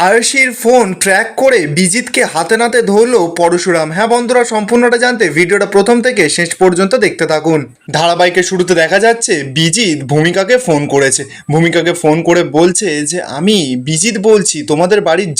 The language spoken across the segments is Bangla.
আয়ুষীর ফোন ট্র্যাক করে বিজিতকে হাতে নাতে ধরলো পরশুরাম। হ্যাঁ বন্ধুরা, সম্পূর্ণটা জানতে ভিডিওটা প্রথম থেকে শেষ পর্যন্ত দেখতে থাকুন। ধারাবাহিকের শুরুতে দেখা যাচ্ছে বিজিত ভূমিকাকে ফোন করেছে। ভূমিকাকে ফোন করে বলছে যে আমি বিজিত বলছি, তোমাদের বাড়ির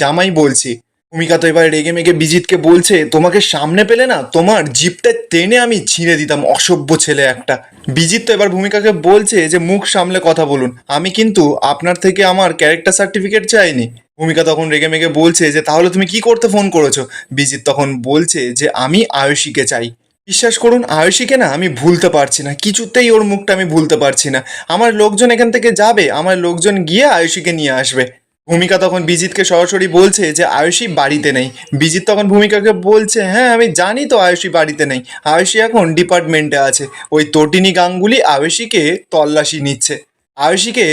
জামাই বলছি। ভূমিকা তো এবার রেগে মেগে বিজিতকে বলছে, তোমাকে সামনে পেলে না তোমার জিপটা টেনে আমি ছিঁড়ে দিতাম, অসভ্য ছেলে একটা। বিজিত তো এবার ভূমিকাকে বলছে যে মুখ সামলে কথা বলুন, আমি কিন্তু আপনার থেকে আমার ক্যারেক্টার সার্টিফিকেট চাইনি। ভূমিকা তখন রেগে মেগে বলছে যে তাহলে তুমি কি করতে ফোন করেছো। বিজিত তখন বলছে যে আমি আয়ুষীকে চাই। বিশ্বাস করুন, আয়ুষীকে না আমি ভুলতে পারছি না, কিছুতেই ওর মুখটা আমি ভুলতে পারছি না। আমার লোকজন এখান থেকে যাবে, আমার লোকজন গিয়ে আয়ুষীকে নিয়ে আসবে। ভূমিকা তখন বিজিতকে সরাসরি বলছে যে আয়ুষী বাড়িতে নেই। বিজিত তখন ভূমিকাকে বলছে, হ্যাঁ আমি জানি তো আয়ুষী বাড়িতে নেই, আয়ুষী এখন ডিপার্টমেন্টে আছে। ওই তটিনী গাঙ্গুলি আয়ুষীকে তল্লাশি নিচ্ছে, আয়ুষীকে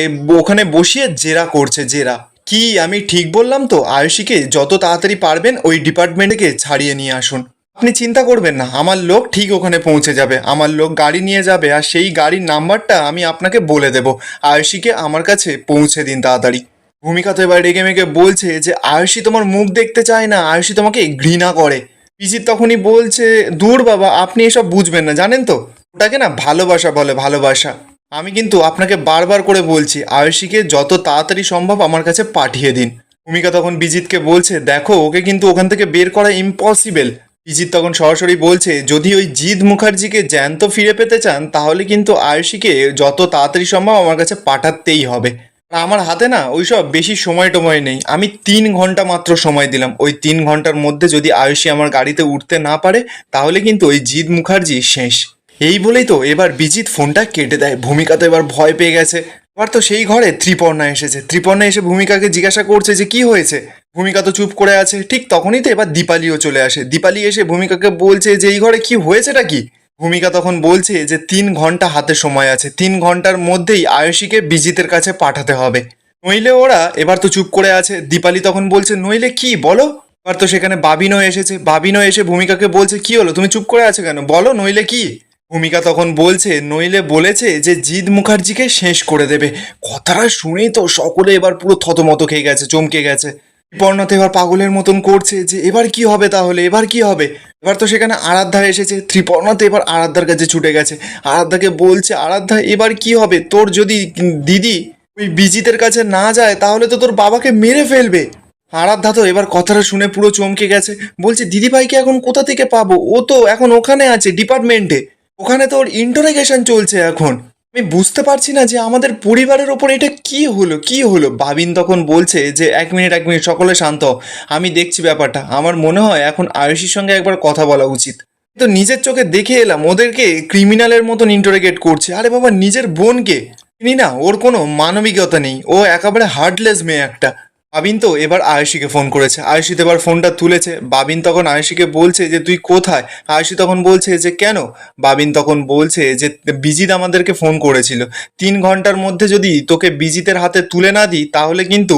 ওখানে বসিয়ে জেরা করছে, জেরা। কি আমি ঠিক বললাম তো? আয়ুষীকে যত তাড়াতাড়ি পারবেন ওই ডিপার্টমেন্ট থেকে ছাড়িয়ে নিয়ে আসুন। আপনি চিন্তা করবেন না, আমার লোক ঠিক ওখানে পৌঁছে যাবে, আমার লোক গাড়ি নিয়ে যাবে, আর সেই গাড়ির নাম্বারটা আমি আপনাকে বলে দেব। আয়ুষীকে আমার কাছে পৌঁছে দিন তাড়াতাড়ি। ভূমিকা তো এবার রেগে মেগে বলছে যে আয়ুষী তোমার মুখ দেখতে চায় না, আয়ুষী তোমাকে ঘৃণা করে। পিজিত তখনই বলছে, দূর বাবা, আপনি এসব বুঝবেন না, জানেন তো ওটাকে না ভালোবাসা বলে, ভালোবাসা। আমি কিন্তু আপনাকে বারবার করে বলছি আয়ুষীকে যত তাড়াতাড়ি সম্ভব আমার কাছে পাঠিয়ে দিন। ভূমিকা তখন বিজিতকে বলছে, দেখো ওকে কিন্তু ওখান থেকে বের করা ইম্পসিবল। বিজিত তখন সরাসরি বলছে, যদি ওই জিৎ মুখার্জিকে জ্যান্ত ফিরে পেতে চান তাহলে কিন্তু আয়ুষীকে যত তাড়াতাড়ি সম্ভব আমার কাছে পাঠাতেই হবে। আর আমার হাতে না ওইসব বেশি সময় নেই, আমি 3 ঘন্টা মাত্র সময় দিলাম। ওই 3 ঘন্টার মধ্যে যদি আয়ুষী আমার গাড়িতে উঠতে না পারে তাহলে কিন্তু ওই জিৎ মুখার্জি শেষ। এই বলেই তো এবার বিজিত ফোনটা কেটে দেয়। ভূমিকা তো এবার ভয় পেয়ে গেছে। এবার তো সেই ঘরে ত্রিপর্ণা এসেছে। ত্রিপর্ণা এসে ভূমিকাকে জিজ্ঞাসা করছে যে কি হয়েছে। ভূমিকা তো চুপ করে আছে। ঠিক তখনই তো এবার দীপালিও চলে আসে। দীপালি এসে ভূমিকাকে বলছে যে এই ঘরে কি হয়েছেটা কি। ভূমিকা তখন বলছে যে 3 ঘন্টা হাতে সময় আছে, 3 ঘন্টার মধ্যেই আয়ুষীকে বিজিতের কাছে পাঠাতে হবে, নইলে ওরা। এবার তো চুপ করে আছে। দীপালি তখন বলছে নইলে কি বলো। এবার তো সেখানে বাবিনও এসেছে। বাবিনও এসে ভূমিকাকে বলছে, কি হলো, তুমি চুপ করে আছো কেন, বলো নইলে কি। ভূমিকা তখন বলছে, নইলে বলেছে যে জিৎ মুখার্জিকে শেষ করে দেবে। কথাটা শুনেই তো সকলে এবার পুরো থতমত খেয়ে গেছে, চমকে গেছে। ত্রিপর্ণা এবার পাগলের মতন করছে যে এবার কি হবে, তাহলে এবার কি হবে। এবার তো সেখানে আরাধ্যা এসেছে। ত্রিপর্ণা তো এবার আরাধ্যার কাছে ছুটে গেছে। আরাধ্যাকে বলছে, আরাধ্যা এবার কি হবে, তোর যদি দিদি ওই বিজিতের কাছে না যায় তাহলে তো তোর বাবাকে মেরে ফেলবে। আরাধ্যা তো এবার কথাটা শুনে পুরো চমকে গেছে। বলছে দিদিভাইকে এখন কোথা থেকে পাবো, ও তো এখন ওখানে আছে ডিপার্টমেন্টে, ওখানে তো ওর ইন্টারোগেশন চলছে এখন। আমি বুঝতে পারছি না যে আমাদের পরিবারের ওপর এটা কি হলো, কি হলো। বাবিন তখন বলছে যে এক মিনিট এক মিনিট, সকলে শান্ত হও, আমি দেখছি ব্যাপারটা। আমার মনে হয় এখন আয়ুষীর সঙ্গে একবার কথা বলা উচিত। তো নিজের চোখে দেখে এলাম ওদেরকে ক্রিমিনালের মতন ইন্টারোগেট করছে। আরে বাবা, নিজের বোনকে চিনি না, ওর কোনো মানবিকতা নেই, ও একেবারে হার্টলেস মেয়ে একটা। বাবিন তো এবার আয়ুষীকে ফোন করেছে। আয়ুষী তো এবার ফোনটা তুলেছে। বাবিন তখন আয়ুষীকে বলছে যে তুই কোথায়। আয়ুষী তখন বলছে যে কেন। বাবিন তখন বলছে যে বিজিত আমাদেরকে ফোন করেছিল, 3 ঘন্টার মধ্যে যদি তোকে বিজিতের হাতে তুলে না দিই তাহলে কিন্তু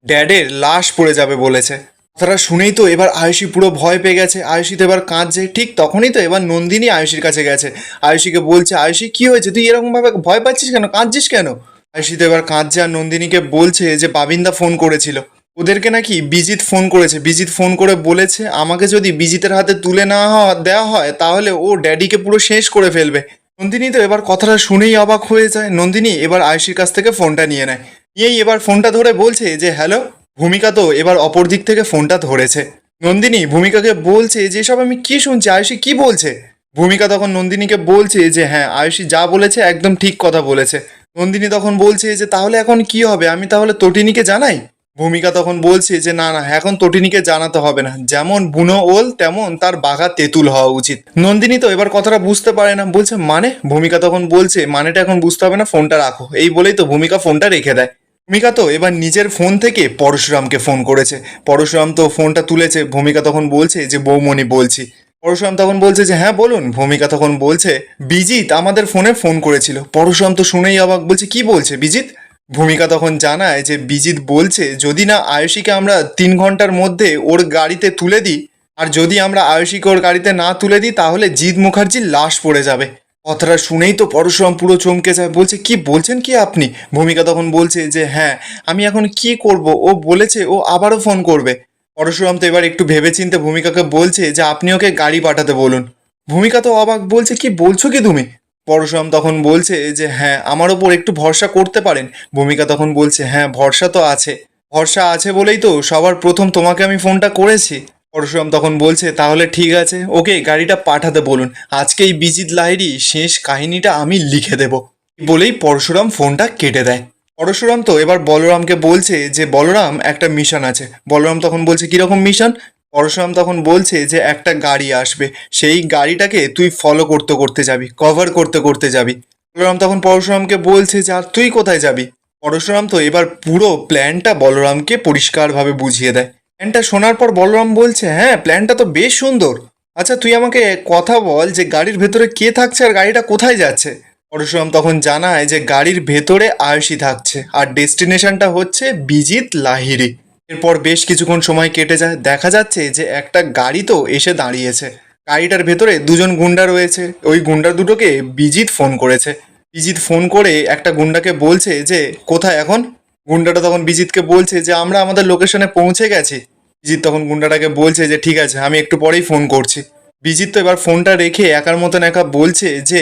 ড্যাডের লাশ পড়ে যাবে বলেছে। কথাটা শুনেই তো এবার আয়ুষী পুরো ভয় পেয়ে গেছে। আয়ুষী তো এবার কাঁদছে। ঠিক তখনই তো এবার নন্দিনী আয়ুষীর কাছে গেছে। আয়ুষীকে বলছে, আয়ুষী কি হয়েছে, তুই এরকমভাবে ভয় পাচ্ছিস কেন, কাঁদছিস কেন। আয়ুষী তো এবার কাঁদছে আর নন্দিনীকে বলছে যে বাবিন্দা ফোন করেছিল, ওদেরকে নাকি বিজিত ফোন করেছে। বিজিত ফোন করে বলেছে আমাকে যদি বিজিতের হাতে তুলে না দেওয়া হয় তাহলে ও ড্যাডিকে পুরো শেষ করে ফেলবে। নন্দিনী তো এবার কথাটা শুনেই অবাক হয়ে যায়। নন্দিনী এবার আয়ুষীর কাছ থেকে ফোনটা নিয়ে নেয়। নিয়েই এবার ফোনটা ধরে বলছে যে হ্যালো। ভূমিকা তো এবার অপর দিক থেকে ফোনটা ধরেছে। নন্দিনী ভূমিকাকে বলছে যে সব আমি কি শুনছি, আয়ুষী কি বলছে। ভূমিকা তখন নন্দিনীকে বলছে যে হ্যাঁ, আয়ুষী যা বলেছে একদম ঠিক কথা বলেছে। নন্দিনী তখন বলছে যে তাহলে এখন কি হবে, আমি তাহলে তটিনীকে জানাই। ভূমিকা তখন বলছে যে না না, এখন তটিনীকে জানাতে হবে না, যেমন বুনো ওল তেমন তার বাঘা তেঁতুল হওয়া উচিত। নন্দিনী তো এবার কথাটা বুঝতে পারে না, বলছে মানে। ভূমিকা তখন বলছে মানেটা এখন বুঝতে হবে না, ফোনটা রাখো। এই বলেই তো ভূমিকা ফোনটা রেখে দেয়। ভূমিকা তো এবার নিজের ফোন থেকে পরশুরামকে ফোন করেছে। পরশুরাম তো ফোনটা তুলেছে। ভূমিকা তখন বলছে যে বৌমণি বলছি। পরশুরাম তখন বলছে যে হ্যাঁ বলুন। ভূমিকা তখন বলছে বিজিত আমাদের ফোনে ফোন করেছিল। পরশুরাম তো শুনেই অবাক, বলছে কি বলছে বিজিত। ভূমিকা তখন জানায় যে বিজিত বলছে যদি না আয়ুষীকে আমরা 3 ঘন্টার মধ্যে ওর গাড়িতে তুলে দিই, আর যদি আমরা আয়ুষীকে ওর গাড়িতে না তুলে দিই তাহলে জিৎ মুখার্জির লাশ পড়ে যাবে। কথাটা শুনেই তো পরশুরাম পুরো চমকে যায়, বলছে কি বলছেন কি আপনি? ভূমিকা তখন বলছে যে হ্যাঁ, আমি এখন কি করব, ও বলেছে ও আবারও ফোন করবে। পরশুরাম তো এবার একটু ভেবেচিন্তে ভূমিকাকে বলছে যে আপনি ওকে গাড়ি পাঠাতে বলুন। ভূমিকা তো অবাক, বলছে কি বলছো কি তুমি? পরশুরাম তখন বলছে যে হ্যাঁ, আমার ওপর একটু ভরসা করতে পারেন। ভূমিকা তখন বলছে হ্যাঁ, ভরসা তো আছে, ভরসা আছে বলেই তো সবার প্রথম তোমাকে আমি ফোনটা করেছি। পরশুরাম তখন বলছে তাহলে ঠিক আছে, ওকে গাড়িটা পাঠাতে বলুন, আজকেই বিজিত লাহিড়ী শেষ কাহিনীটা আমি লিখে দেব। বলেই পরশুরাম ফোনটা কেটে দেয়। পরশুরাম তো এবার বলরামকে বলছে যে বলরাম, একটা মিশন আছে। বলরাম তখন বলছে কিরকম মিশন? পরশুরাম তখন বলছে যে একটা গাড়ি আসবে, সেই গাড়িটাকে তুই ফলো করতে করতে যাবি, কভার করতে করতে যাবি। বলরাম তখন পরশুরামকে বলছে যে আর তুই কোথায় যাবি? পরশুরাম তো এবার পুরো প্ল্যানটা বলরামকে পরিষ্কারভাবে বুঝিয়ে দেয়। প্ল্যানটা শোনার পর বলরাম বলছে হ্যাঁ, প্ল্যানটা তো বেশ সুন্দর। আচ্ছা তুই আমাকে কথা বল যে গাড়ির ভেতরে কে থাকছে আর গাড়িটা কোথায় যাচ্ছে? পরশুরাম তখন জানায় যে গাড়ির ভেতরে আয়ুষী থাকছে আর ডেস্টিনেশনটা হচ্ছে বিজিত লাহিড়ী। এরপর বেশ কিছুক্ষণ সময় কেটে যায়, দেখা যাচ্ছে যে একটা গাড়ি তো এসে দাঁড়িয়েছে। গাড়িটার ভেতরে দুজন গুন্ডা রয়েছে, ওই গুন্ডা দুটোকে বিজিত ফোন করেছে। বিজিত ফোন করে একটা গুন্ডাকে বলছে যে কোথায় এখন? গুন্ডাটা তখন বিজিতকে বলছে যে আমরা আমাদের লোকেশনে পৌঁছে গেছি। বিজিত তখন গুন্ডাটাকে বলছে যে ঠিক আছে, আমি একটু পরেই ফোন করছি। বিজিত তো এবার ফোনটা রেখে একার মতন একা বলছে যে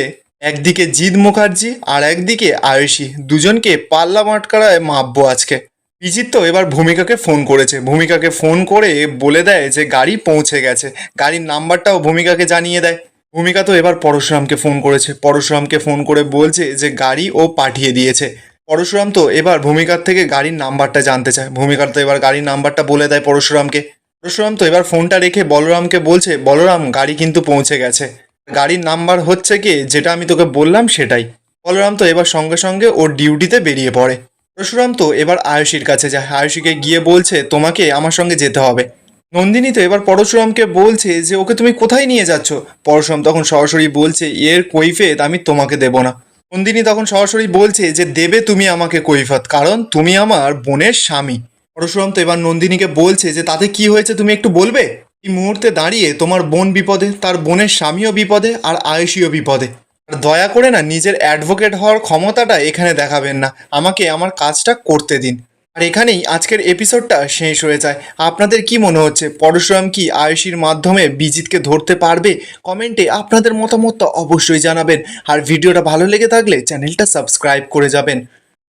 একদিকে জিৎ মুখার্জি আর একদিকে আয়ুষী, দুজনকে পাল্লা মাটকারায় মাপবো আজকে। বিজিত তো এবার ভূমিকাকে ফোন করেছে, ভূমিকাকে ফোন করে বলে দেয় যে গাড়ি পৌঁছে গেছে, গাড়ির নাম্বারটাও ভূমিকাকে জানিয়ে দেয়। ভূমিকা তো এবার পরশুরামকে ফোন করেছে, পরশুরামকে ফোন করে বলছে যে গাড়ি ও পাঠিয়ে দিয়েছে। পরশুরাম তো এবার ভূমিকার থেকে গাড়ির নাম্বারটা জানতে চায়, ভূমিকার তো এবার গাড়ির নাম্বারটা বলে দেয় পরশুরামকে। পরশুরাম তো এবার ফোনটা রেখে বলরামকে বলছে বলরাম, গাড়ি কিন্তু পৌঁছে গেছে, গাড়ির নাম্বার হচ্ছে কি যেটা আমি তোকে বললাম সেটাই। বলরাম তো এবার সঙ্গে সঙ্গে ওর ডিউটিতে বেরিয়ে পড়ে। পরশুরাম তো এবার আয়ুষীর কাছে যায়, আয়ুষীকে গিয়ে বলছে তোমাকে আমার সঙ্গে যেতে হবে। নন্দিনী তো এবার পরশুরামকে বলছে যে ওকে তুমি কোথায় নিয়ে যাচ্ছ? পরশুরাম তখন সরাসরি বলছে এর কৈফিয়ত আমি তোমাকে দেব না। নন্দিনী তখন সরাসরি বলছে যে দেবে তুমি আমাকে কৈফিয়ত, কারণ তুমি আমার বোনের স্বামী। পরশুরাম তো এবার নন্দিনীকে বলছে যে তাতে কি হয়েছে তুমি একটু বলবে? এই মুহূর্তে দাঁড়িয়ে তোমার বোন বিপদে, তার বোনের স্বামীও বিপদে, আর আয়ুষীও বিপদে। আর দয়া করে না নিজের অ্যাডভোকেট হওয়ার ক্ষমতাটা এখানে দেখাবেন না, আমাকে আমার কাজটা করতে দিন। আর এখানেই আজকের এপিসোডটা শেষ হয়ে যায়। আপনাদের কি মনে হচ্ছে পরশুরাম কি আয়ুষীর মাধ্যমে বিজিতকে ধরতে পারবে? কমেন্টে আপনাদের মতামতটা অবশ্যই জানাবেন। আর ভিডিওটা ভালো লেগে থাকলে চ্যানেলটা সাবস্ক্রাইব করে যাবেন।